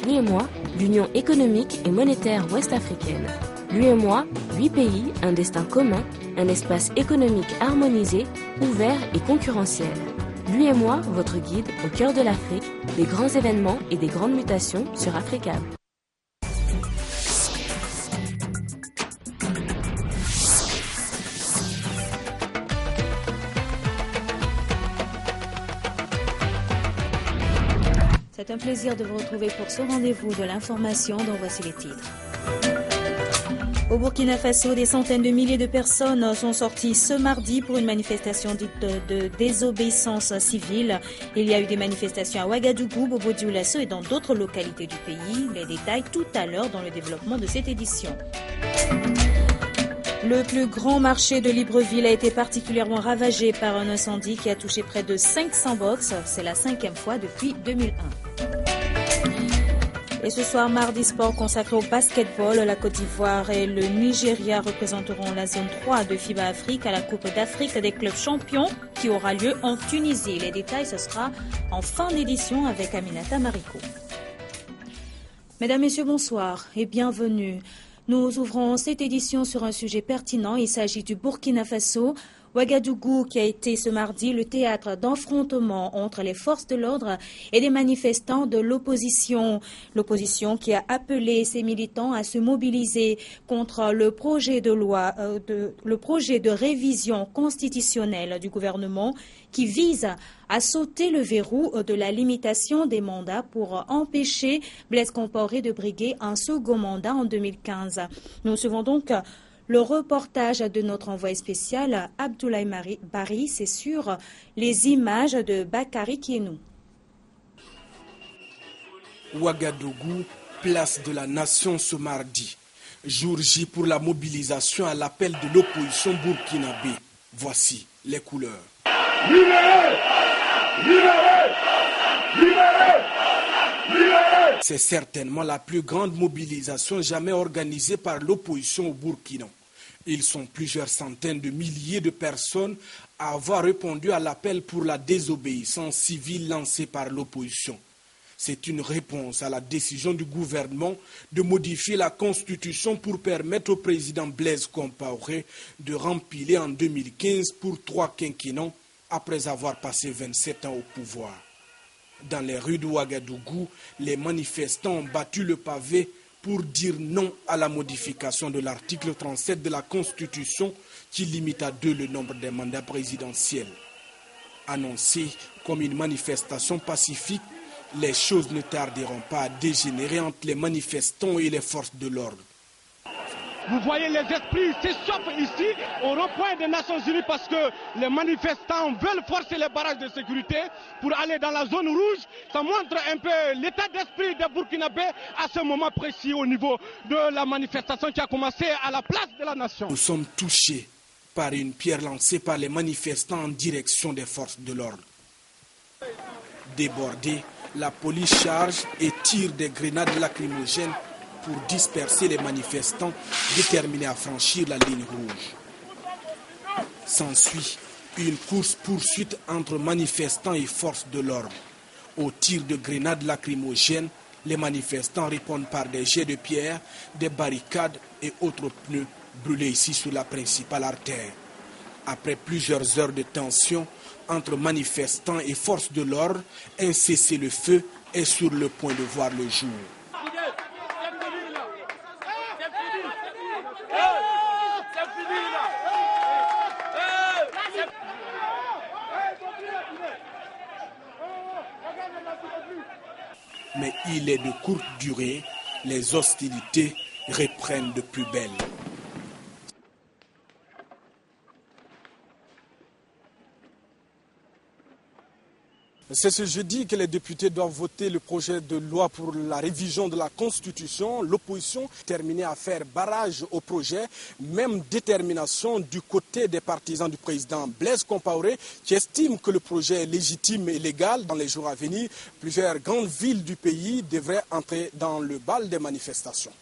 l'UEMOA, l'Union économique et monétaire ouest-africaine. L'UEMOA, 8 pays, un destin commun, un espace économique harmonisé, ouvert et concurrentiel. L'UEMOA, votre guide au cœur de l'Afrique, des grands événements et des grandes mutations sur Africable. C'est un plaisir de vous retrouver pour ce rendez-vous de l'information dont voici les titres. Au Burkina Faso, des centaines de milliers de personnes sont sorties ce mardi pour une manifestation dite de désobéissance civile. Il y a eu des manifestations à Ouagadougou, Bobo-Dioulasso et dans d'autres localités du pays. Les détails tout à l'heure dans le développement de cette édition. Le plus grand marché de Libreville a été particulièrement ravagé par un incendie qui a touché près de 500 box. C'est la 5e fois depuis 2001. Et ce soir, mardi sport consacré au basketball, la Côte d'Ivoire et le Nigeria représenteront la zone 3 de FIBA Afrique à la Coupe d'Afrique des clubs champions qui aura lieu en Tunisie. Les détails, ce sera en fin d'édition avec Aminata Mariko. Mesdames, Messieurs, bonsoir et bienvenue. Nous ouvrons cette édition sur un sujet pertinent. Il s'agit du Burkina Faso. Ouagadougou, qui a été ce mardi le théâtre d'affrontements entre les forces de l'ordre et des manifestants de l'opposition. L'opposition qui a appelé ses militants à se mobiliser contre le projet de loi, le projet de révision constitutionnelle du gouvernement qui vise à sauter le verrou de la limitation des mandats pour empêcher Blaise Compaoré de briguer un second mandat en 2015. Nous suivons donc le reportage de notre envoyé spécial Abdoulaye Bari, c'est sur les images de Bakary Kienou. Ouagadougou, place de la Nation ce mardi. Jour J pour la mobilisation à l'appel de l'opposition burkinabé. Voici les couleurs. Libérez! Libérez! Libérez! Libérez! C'est certainement la plus grande mobilisation jamais organisée par l'opposition au Burkina. Ils sont plusieurs centaines de milliers de personnes à avoir répondu à l'appel pour la désobéissance civile lancé par l'opposition. C'est une réponse à la décision du gouvernement de modifier la constitution pour permettre au président Blaise Compaoré de rempiler en 2015 pour 3 quinquennats après avoir passé 27 ans au pouvoir. Dans les rues de Ouagadougou, les manifestants ont battu le pavé pour dire non à la modification de l'article 37 de la Constitution qui limite à 2 le nombre des mandats présidentiels. Annoncée comme une manifestation pacifique, les choses ne tarderont pas à dégénérer entre les manifestants et les forces de l'ordre. Vous voyez les esprits s'échauffent ici au rond-point des Nations Unies parce que les manifestants veulent forcer les barrages de sécurité pour aller dans la zone rouge. Ça montre un peu l'état d'esprit des Burkinabés à ce moment précis au niveau de la manifestation qui a commencé à la place de la Nation. Nous sommes touchés par une pierre lancée par les manifestants en direction des forces de l'ordre. Débordés, la police charge et tire des grenades lacrymogènes pour disperser les manifestants déterminés à franchir la ligne rouge. S'ensuit une course-poursuite entre manifestants et forces de l'ordre. Au tir de grenades lacrymogènes, les manifestants répondent par des jets de pierre, des barricades et autres pneus brûlés ici sur la principale artère. Après plusieurs heures de tension entre manifestants et forces de l'ordre, un cessez-le-feu est sur le point de voir le jour. Mais il est de courte durée, les hostilités reprennent de plus belle. C'est ce jeudi que les députés doivent voter le projet de loi pour la révision de la Constitution. L'opposition terminée à faire barrage au projet, même détermination du côté des partisans du président Blaise Compaoré qui estiment que le projet est légitime et légal. Dans les jours à venir, plusieurs grandes villes du pays devraient entrer dans le bal des manifestations.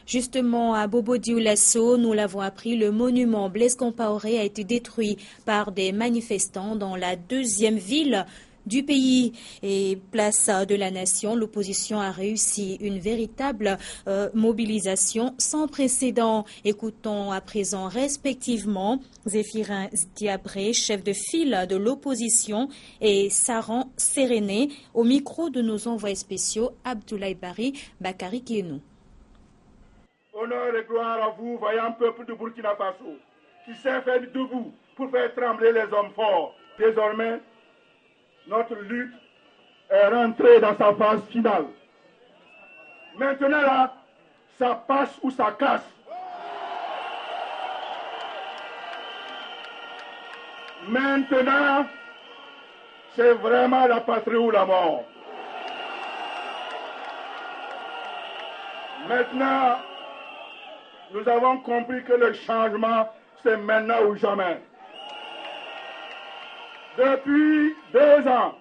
Justement, à Bobo-Dioulasso, nous l'avons appris, le monument Blaise Compaoré a été détruit par des manifestants dans la deuxième ville du pays et place de la nation, l'opposition a réussi une véritable mobilisation sans précédent. Écoutons à présent respectivement Zéphirin Diabré, chef de file de l'opposition, et Saran Séréné, au micro de nos envoyés spéciaux Abdoulaye Bari, Bakari Kienou. Honneur et gloire à vous, vaillant peuple de Burkina Faso, qui s'est fait debout pour faire trembler les hommes forts. Désormais, notre lutte est rentrée dans sa phase finale. Maintenant là, ça passe ou ça casse. Maintenant, c'est vraiment la patrie ou la mort. Maintenant, nous avons compris que le changement, c'est maintenant ou jamais. Depuis 2 ans,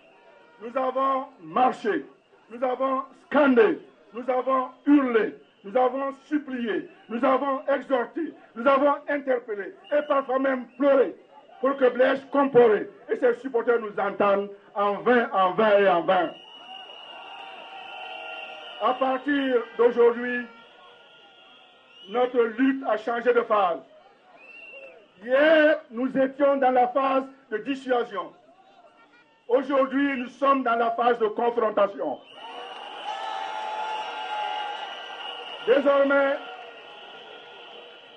nous avons marché, nous avons scandé, nous avons hurlé, nous avons supplié, nous avons exhorté, nous avons interpellé et parfois même pleuré pour que Blaise Compaoré et ses supporters nous entendent en vain, en vain et en vain. À partir d'aujourd'hui, notre lutte a changé de phase. Hier, nous étions dans la phase de dissuasion. Aujourd'hui, nous sommes dans la phase de confrontation. Désormais,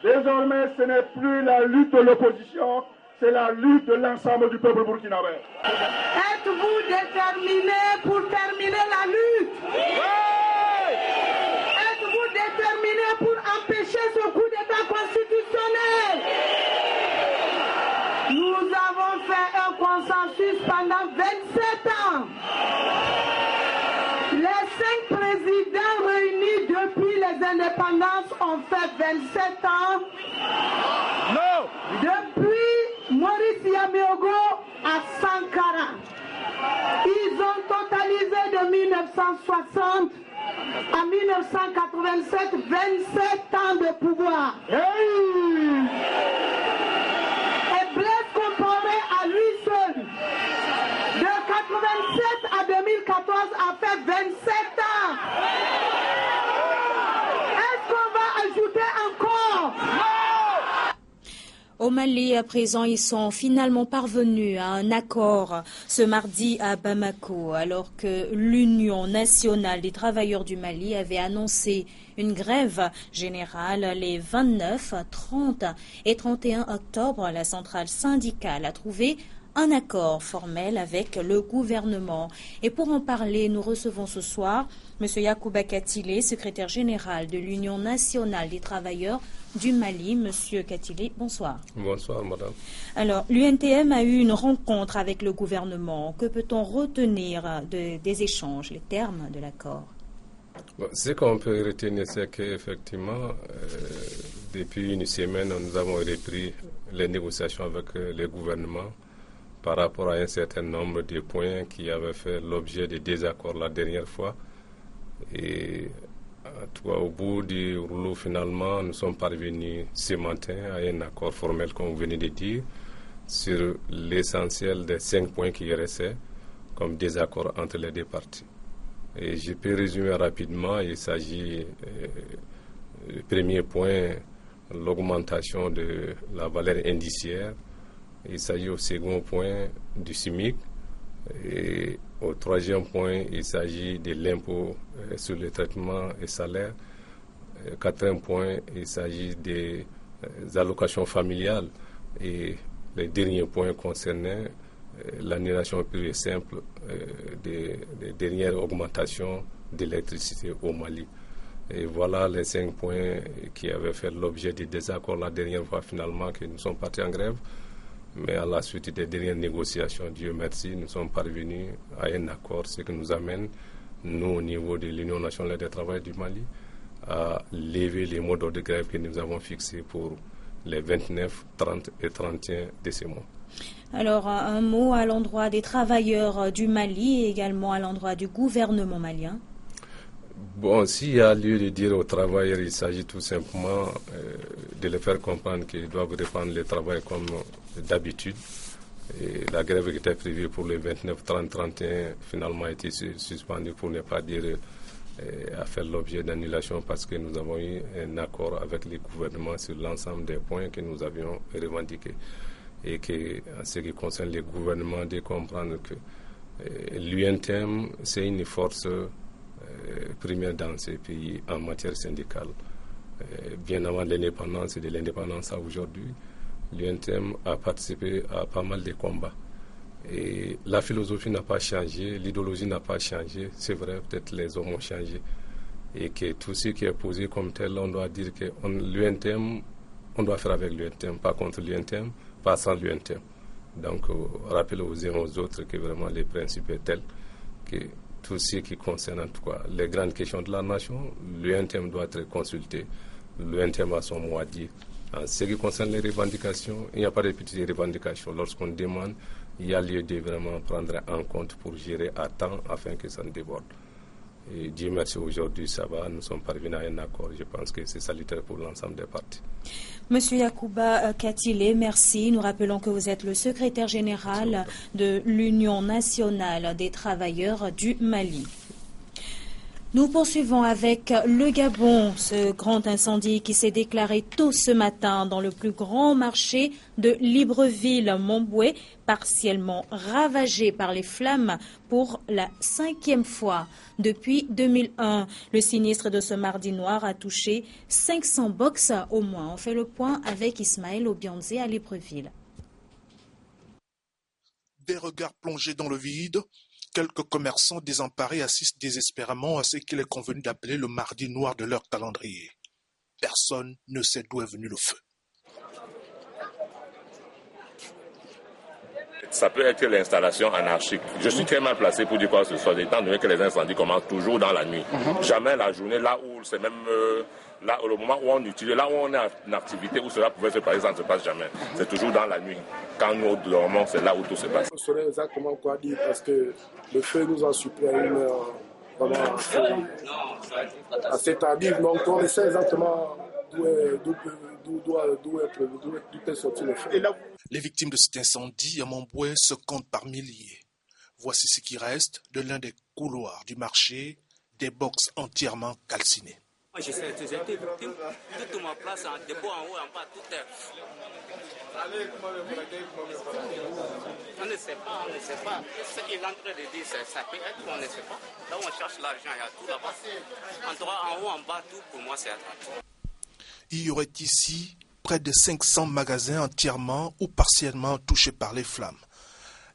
ce n'est plus la lutte de l'opposition, c'est la lutte de l'ensemble du peuple burkinabé. Êtes-vous déterminés pour terminer la lutte? Êtes-vous déterminés pour empêcher ce coup d'État constitutionnel? Nous avons fait un consensus pendant 27 ans. Les 5 présidents réunis depuis les indépendances ont fait 27 ans. Non. Depuis Maurice Yaméogo à Sankara. Ils ont totalisé de 1960 à 1987 27 ans de pouvoir. Hey! Et Blaise Compaoré à lui seul, de 87 à 2014, a fait 27 ans. Est-ce qu'on va ajouter encore? Au Mali, à présent, ils sont finalement parvenus à un accord ce mardi à Bamako, alors que l'Union nationale des travailleurs du Mali avait annoncé une grève générale les 29, 30 et 31 octobre. La centrale syndicale a trouvé un accord formel avec le gouvernement. Et pour en parler, nous recevons ce soir M. Yacouba Katilé, secrétaire général de l'Union nationale des travailleurs du Mali. Monsieur Katilé, bonsoir. Bonsoir, madame. Alors, l'UNTM a eu une rencontre avec le gouvernement. Que peut-on retenir des échanges, les termes de l'accord? Ce qu'on peut retenir, c'est qu'effectivement, depuis une semaine, nous avons repris les négociations avec le gouvernement par rapport à un certain nombre de points qui avaient fait l'objet de désaccords la dernière fois. Et au bout du rouleau, finalement, nous sommes parvenus ce matin à un accord formel, comme vous venez de dire, sur l'essentiel des 5 points qui restaient comme désaccord entre les deux parties. Et je peux résumer rapidement. Il s'agit, le premier point, l'augmentation de la valeur indiciaire. Il s'agit au second point du SMIC. Et au troisième point, il s'agit de l'impôt sur le traitement et salaire. Quatrième point, il s'agit des allocations familiales. Et le dernier point concernait l'annulation pure et simple des dernières augmentations d'électricité au Mali. Et voilà les 5 points qui avaient fait l'objet des désaccords la dernière fois, finalement, que nous sommes partis en grève. Mais à la suite des dernières négociations, Dieu merci, nous sommes parvenus à un accord, ce qui nous amène, nous, au niveau de l'Union nationale des travailleurs du Mali, à lever les mots d'ordre de grève que nous avons fixés pour les 29, 30 et 31 de ces mois. Alors, un mot à l'endroit des travailleurs du Mali et également à l'endroit du gouvernement malien. Bon, s'il y a lieu de dire aux travailleurs, il s'agit tout simplement de les faire comprendre qu'ils doivent reprendre le travail comme d'habitude, Et la grève qui était prévue pour les 29, 30, 31 finalement a été suspendue, pour ne pas dire à faire l'objet d'annulation, parce que nous avons eu un accord avec les gouvernements sur l'ensemble des points que nous avions revendiqués. Et que, en ce qui concerne les gouvernements, de comprendre que l'UNTM, c'est une force première dans ces pays en matière syndicale. Bien avant l'indépendance et de l'indépendance à aujourd'hui, l'UNTM a participé à pas mal de combats. Et la philosophie n'a pas changé, l'idéologie n'a pas changé. C'est vrai, peut-être les hommes ont changé. Et que tout ce qui est posé comme tel, on doit dire que l'UNTM, on doit faire avec l'UNTM, pas contre l'UNTM, pas sans l'UNTM. Donc, rappelez aux uns aux autres que vraiment les principes est tel que tout ce qui concerne en tout cas les grandes questions de la nation, l'UNTM doit être consulté. L'UNTM a son mot à dire. En ce qui concerne les revendications, il n'y a pas de petites revendications. Lorsqu'on demande, il y a lieu de vraiment prendre en compte pour gérer à temps afin que ça ne déborde. Et Dieu merci, aujourd'hui ça va, nous sommes parvenus à un accord. Je pense que c'est salutaire pour l'ensemble des parties. Monsieur Yacouba Katile, merci. Nous rappelons que vous êtes le secrétaire général de l'Union nationale des travailleurs du Mali. Nous poursuivons avec le Gabon, ce grand incendie qui s'est déclaré tôt ce matin dans le plus grand marché de Libreville-Montboué, partiellement ravagé par les flammes pour la 5e fois depuis 2001. Le sinistre de ce mardi noir a touché 500 box au moins. On fait le point avec Ismaël Obianzé à Libreville. Des regards plongés dans le vide. Quelques commerçants désemparés assistent désespérément à ce qu'il est convenu d'appeler le mardi noir de leur calendrier. Personne ne sait d'où est venu le feu. Ça peut être l'installation anarchique. Je suis très mal placé pour dire quoi que ce soit, étant donné que les incendies commencent toujours dans la nuit. Jamais la journée, là où c'est même là, au moment où on utilise, là où on est en activité, où cela pouvait se passer, ça ne se passe jamais. C'est toujours dans la nuit. Quand nous dormons, c'est là où tout se passe. On saurait exactement quoi dire, parce que le feu nous a surpris à une heure vraiment assez tardive. Donc on essaie exactement d'où est sorti le feu. Les victimes de cet incendie à Montboué se comptent par milliers. Voici ce qui reste de l'un des couloirs du marché, des box entièrement calcinées. J'ai été victime, toute ma place, en dépôt, en haut, en bas, tout est. On ne sait pas. Ce qu'il est en train de dire, ça peut être qu'on ne sait pas. Là où on cherche l'argent, il y a tout là-bas. En droit, en haut, en bas, tout, pour moi, c'est attractif. Il y aurait ici près de 500 magasins entièrement ou partiellement touchés par les flammes.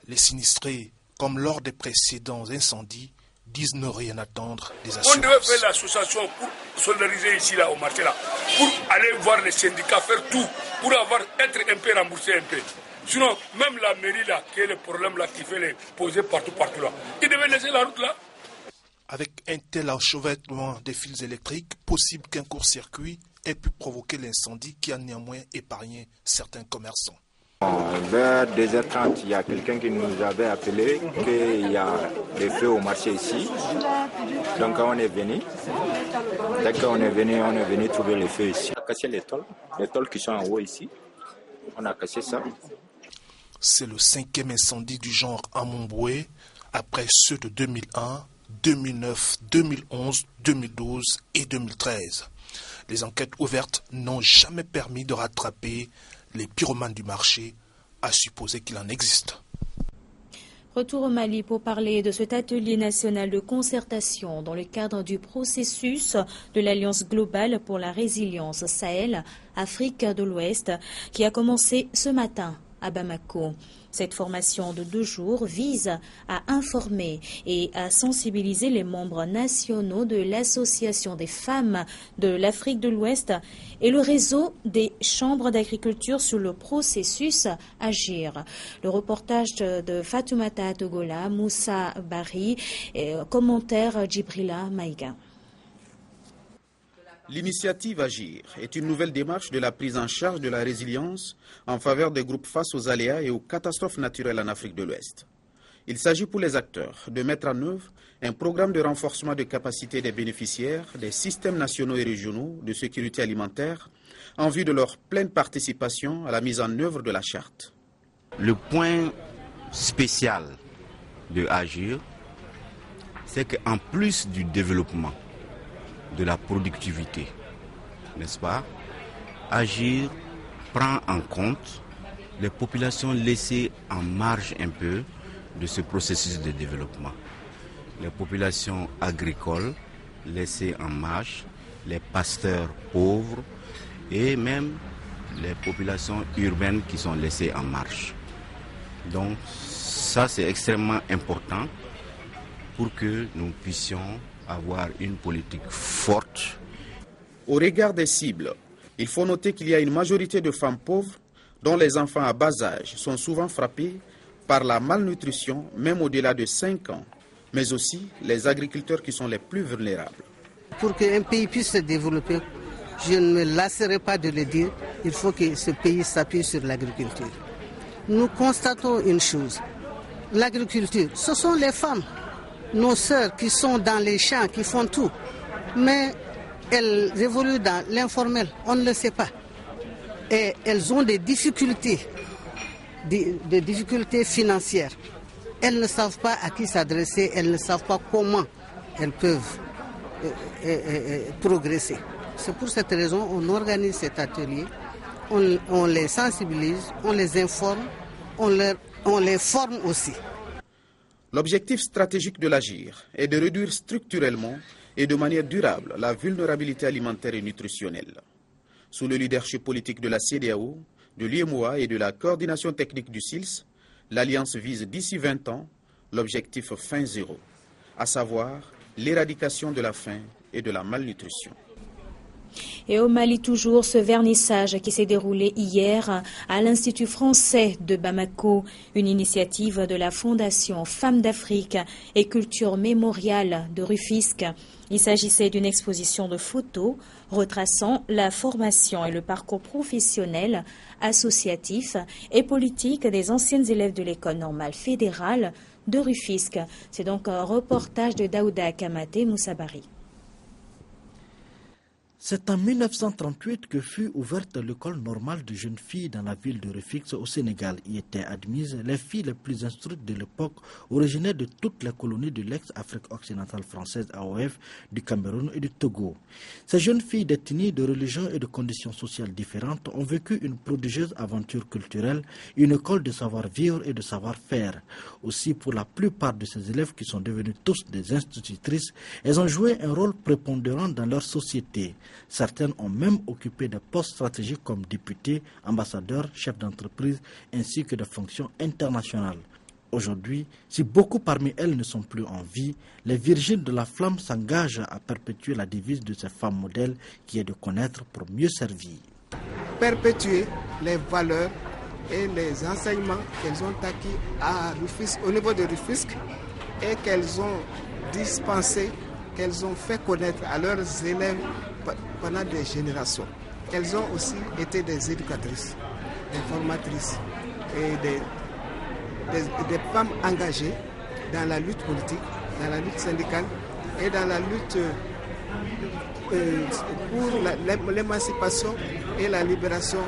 Les sinistrés, comme lors des précédents incendies, disent ne rien attendre des assurances. On devait faire l'association pour solidariser ici là, au marché là, pour aller voir les syndicats, faire tout, pour être un peu remboursé un peu. Sinon, même la mairie là, qui est le problème là, qui fait les poser partout là, ils devaient laisser la route là. Avec un tel enchevêtrement des fils électriques, possible qu'un court-circuit ait pu provoquer l'incendie qui a néanmoins épargné certains commerçants. Vers 2h30, il y a quelqu'un qui nous avait appelé qu'il y a des feux au marché ici. Donc on est venu. Dès qu'on est venu trouver les feux ici. On a cassé les tôles qui sont en haut ici. On a cassé ça. C'est le 5e incendie du genre à Montboué, après ceux de 2001, 2009, 2011, 2012 et 2013. Les enquêtes ouvertes n'ont jamais permis de rattraper les pyromanes du marché, à supposer qu'il en existe. Retour au Mali pour parler de cet atelier national de concertation dans le cadre du processus de l'Alliance globale pour la résilience Sahel-Afrique de l'Ouest qui a commencé ce matin à Bamako. Cette formation de 2 jours vise à informer et à sensibiliser les membres nationaux de l'Association des femmes de l'Afrique de l'Ouest et le réseau des chambres d'agriculture sur le processus Agir. Le reportage de Fatoumata Togola, Moussa Bari et commentaire Djibrila Maïga. L'initiative Agir est une nouvelle démarche de la prise en charge de la résilience en faveur des groupes face aux aléas et aux catastrophes naturelles en Afrique de l'Ouest. Il s'agit pour les acteurs de mettre en œuvre un programme de renforcement de capacité des bénéficiaires des systèmes nationaux et régionaux de sécurité alimentaire en vue de leur pleine participation à la mise en œuvre de la charte. Le point spécial de Agir, c'est qu'en plus du développement, de la productivité, n'est-ce pas, Agir prend en compte les populations laissées en marge un peu de ce processus de développement. Les populations agricoles laissées en marge, les pasteurs pauvres et même les populations urbaines qui sont laissées en marge. Donc ça c'est extrêmement important pour que nous puissions avoir une politique forte. Au regard des cibles, il faut noter qu'il y a une majorité de femmes pauvres dont les enfants à bas âge sont souvent frappés par la malnutrition, même au-delà de 5 ans, mais aussi les agriculteurs qui sont les plus vulnérables. Pour qu'un pays puisse se développer, je ne me lasserai pas de le dire, il faut que ce pays s'appuie sur l'agriculture. Nous constatons une chose, l'agriculture, ce sont les femmes, nos sœurs qui sont dans les champs, qui font tout, mais elles évoluent dans l'informel, on ne le sait pas. Et elles ont des difficultés financières. Elles ne savent pas à qui s'adresser, elles ne savent pas comment elles peuvent progresser. C'est pour cette raison qu'on organise cet atelier, on les sensibilise, on les informe, on les forme aussi. L'objectif stratégique de l'Agir est de réduire structurellement et de manière durable la vulnérabilité alimentaire et nutritionnelle. Sous le leadership politique de la CEDEAO, de l'UEMOA et de la coordination technique du SILS, l'Alliance vise d'ici 20 ans l'objectif fin zéro, à savoir l'éradication de la faim et de la malnutrition. Et au Mali toujours, ce vernissage qui s'est déroulé hier à l'Institut français de Bamako, une initiative de la Fondation Femmes d'Afrique et Culture Mémoriale de Rufisque. Il s'agissait d'une exposition de photos retraçant la formation et le parcours professionnel, associatif et politique des anciennes élèves de l'école normale fédérale de Rufisque. C'est donc un reportage de Daouda Kamate Moussabari. C'est en 1938 que fut ouverte l'école normale de jeunes filles dans la ville de Rufisque au Sénégal. Y étaient admises les filles les plus instruites de l'époque, originaires de toutes les colonies de l'ex-Afrique occidentale française AOF, du Cameroun et du Togo. Ces jeunes filles d'ethnie, de religions et de conditions sociales différentes ont vécu une prodigieuse aventure culturelle, une école de savoir-vivre et de savoir-faire. Aussi, pour la plupart de ces élèves qui sont devenus tous des institutrices, elles ont joué un rôle prépondérant dans leur société. Certaines ont même occupé des postes stratégiques comme députés, ambassadeurs, chefs d'entreprise, ainsi que des fonctions internationales. Aujourd'hui, si beaucoup parmi elles ne sont plus en vie, les Virgines de la Flamme s'engagent à perpétuer la devise de ces femmes modèles qui est de connaître pour mieux servir. Perpétuer les valeurs et les enseignements qu'elles ont acquis à Rufisque, au niveau de Rufisque et qu'elles ont dispensés, qu'elles ont fait connaître à leurs élèves pendant des générations. Elles ont aussi été des éducatrices, des formatrices et des femmes engagées dans la lutte politique, dans la lutte syndicale et dans la lutte pour l'émancipation et la libération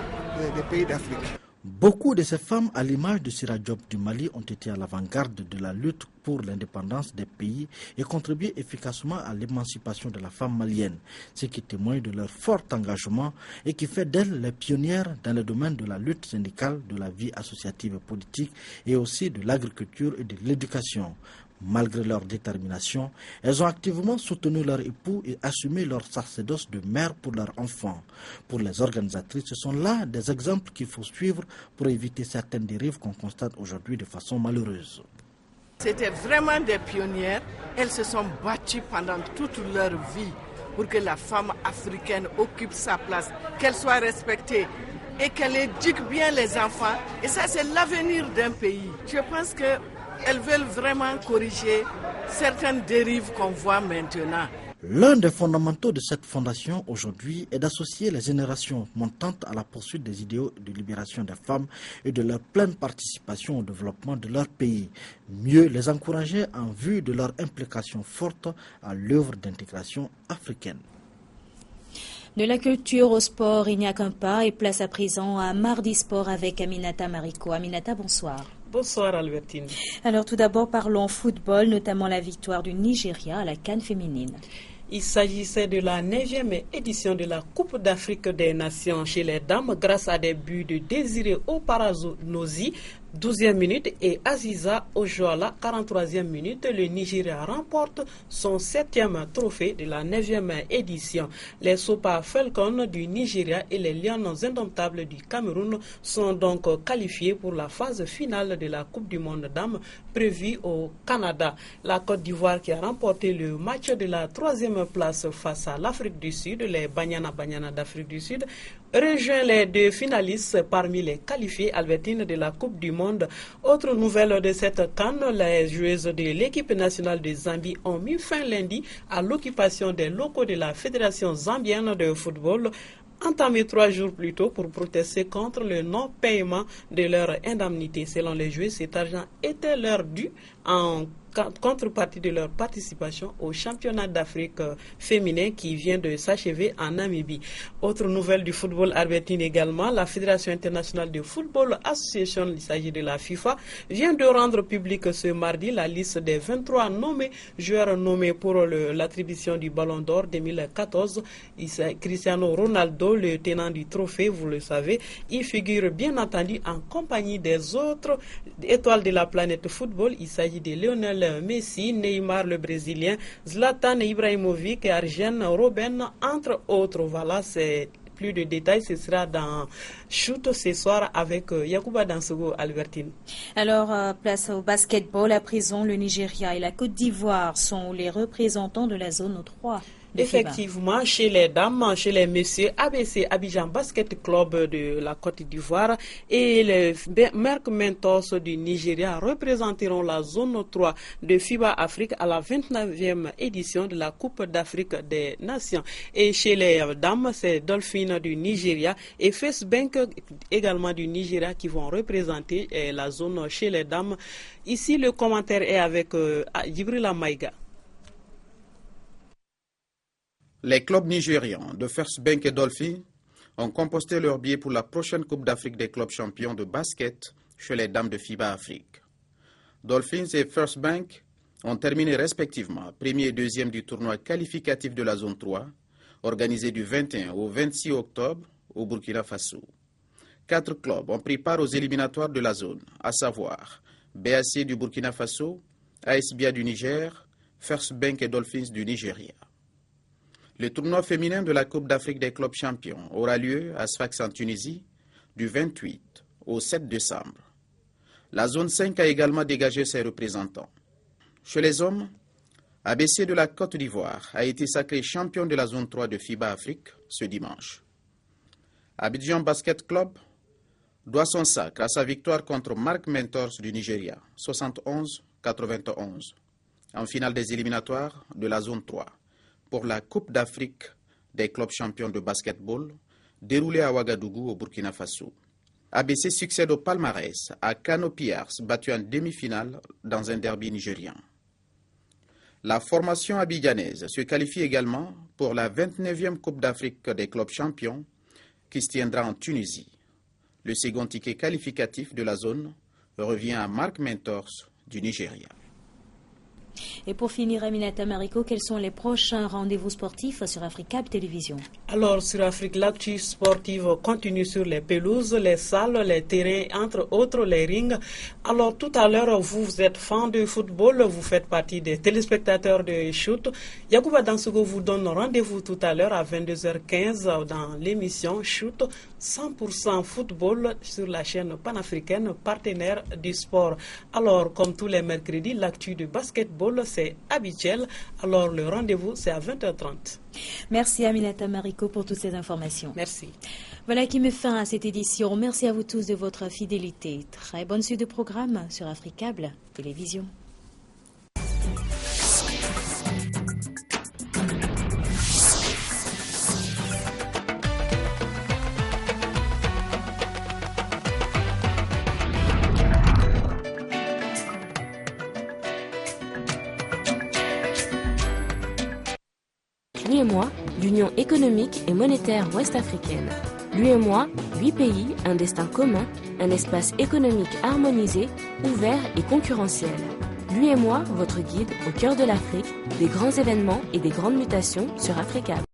des pays d'Afrique. Beaucoup de ces femmes, à l'image de Sira Diop du Mali, ont été à l'avant-garde de la lutte pour l'indépendance des pays et contribué efficacement à l'émancipation de la femme malienne, ce qui témoigne de leur fort engagement et qui fait d'elles les pionnières dans le domaine de la lutte syndicale, de la vie associative et politique et aussi de l'agriculture et de l'éducation. Malgré leur détermination, elles ont activement soutenu leur époux et assumé leur sacerdoce de mère pour leurs enfants. Pour les organisatrices, ce sont là des exemples qu'il faut suivre pour éviter certaines dérives qu'on constate aujourd'hui de façon malheureuse. C'était vraiment des pionnières. Elles se sont battues pendant toute leur vie pour que la femme africaine occupe sa place, qu'elle soit respectée et qu'elle éduque bien les enfants. Et ça, c'est l'avenir d'un pays. Je pense que elles veulent vraiment corriger certaines dérives qu'on voit maintenant. L'un des fondamentaux de cette fondation aujourd'hui est d'associer les générations montantes à la poursuite des idéaux de libération des femmes et de leur pleine participation au développement de leur pays. Mieux les encourager en vue de leur implication forte à l'œuvre d'intégration africaine. De la culture au sport, il n'y a qu'un pas et place à présent à Mardi Sport avec Aminata Mariko. Aminata, bonsoir. Bonsoir Albertine. Alors tout d'abord parlons football, notamment la victoire du Nigeria à la CAN féminine. Il s'agissait de la 9e édition de la Coupe d'Afrique des Nations chez les dames grâce à des buts de Désiré Oparazonosi, 12e minute, et Aziza Ojoala, 43e minute. Le Nigeria remporte son 7e trophée de la 9e édition. Les Super Falcons du Nigeria et les Lions indomptables du Cameroun sont donc qualifiés pour la phase finale de la Coupe du Monde dames prévue au Canada. La Côte d'Ivoire, qui a remporté le match de la 3e place face à l'Afrique du Sud, les Banyana d'Afrique du Sud, rejoint les 2 finalistes parmi les qualifiés Albertine de la Coupe du Monde. Autre nouvelle de cette CAN, les joueuses de l'équipe nationale de Zambie ont mis fin lundi à l'occupation des locaux de la Fédération zambienne de football, entamé 3 jours plus tôt pour protester contre le non-paiement de leur indemnité. Selon les joueurs, cet argent était leur dû en contrepartie de leur participation au championnat d'Afrique féminin qui vient de s'achever en Namibie. Autre nouvelle du football Albertine également, la Fédération internationale de football association, il s'agit de la FIFA, vient de rendre publique ce mardi la liste des 23 joueurs nommés pour l'attribution du Ballon d'Or 2014. Cristiano Ronaldo, le tenant du trophée, vous le savez, il figure bien entendu en compagnie des autres étoiles de la planète football. Il s'agit de Lionel Messi, Neymar le Brésilien, Zlatan Ibrahimovic et Arjen Robben, entre autres. Voilà, c'est plus de détails, ce sera dans Shoot ce soir avec Yacouba Dansogo, Albertine. Alors, place au basketball à présent, le Nigeria et la Côte d'Ivoire sont les représentants de la zone 3. Effectivement, chez les dames, chez les messieurs, ABC Abidjan Basket Club de la Côte d'Ivoire et les Merck Mentors du Nigeria représenteront la zone 3 de FIBA Afrique à la 29e édition de la Coupe d'Afrique des Nations. Et chez les dames, c'est Dolphins du Nigeria et First Bank également du Nigeria qui vont représenter la zone chez les dames. Ici, le commentaire est avec Djibril Maïga. Les clubs nigérians de First Bank et Dolphins ont composté leur billet pour la prochaine Coupe d'Afrique des clubs champions de basket chez les dames de FIBA Afrique. Dolphins et First Bank ont terminé respectivement premier et deuxième du tournoi qualificatif de la zone 3, organisé du 21 au 26 octobre au Burkina Faso. 4 clubs ont pris part aux éliminatoires de la zone, à savoir BAC du Burkina Faso, ASBA du Niger, First Bank et Dolphins du Nigeria. Le tournoi féminin de la Coupe d'Afrique des clubs champions aura lieu à Sfax en Tunisie du 28 au 7 décembre. La zone 5 a également dégagé ses représentants. Chez les hommes, ABC de la Côte d'Ivoire a été sacré champion de la zone 3 de FIBA Afrique ce dimanche. Abidjan Basket Club doit son sacre à sa victoire contre Merck Mentors du Nigeria, 71-91, en finale des éliminatoires de la zone 3. Pour la Coupe d'Afrique des clubs champions de basketball déroulée à Ouagadougou au Burkina Faso. ABC succède au palmarès à Kano Pillars, battu en demi-finale dans un derby nigérien. La formation abidjanaise se qualifie également pour la 29e Coupe d'Afrique des clubs champions qui se tiendra en Tunisie. Le second ticket qualificatif de la zone revient à Merck Mentors du Nigeria. Et pour finir, Aminata Mariko, quels sont les prochains rendez-vous sportifs sur Africab Télévision? Alors, sur Afrique, l'actu sportive continue sur les pelouses, les salles, les terrains, entre autres les rings. Alors, tout à l'heure, vous êtes fan de football, vous faites partie des téléspectateurs de shoot. Yacouba Dansogo vous donne rendez-vous tout à l'heure à 22h15 dans l'émission Shoot 100% football sur la chaîne panafricaine partenaire du sport. Alors, comme tous les mercredis, l'actu de basketball, c'est habituel. Alors, le rendez-vous, c'est à 20h30. Merci Aminata Mariko pour toutes ces informations. Merci. Voilà qui met fin à cette édition. Merci à vous tous de votre fidélité. Très bonne suite de programme sur Africable Télévision. L'UEMOA, l'Union économique et monétaire ouest-africaine. L'UEMOA, 8 pays, un destin commun, un espace économique harmonisé, ouvert et concurrentiel. L'UEMOA, votre guide au cœur de l'Afrique, des grands événements et des grandes mutations sur Africa.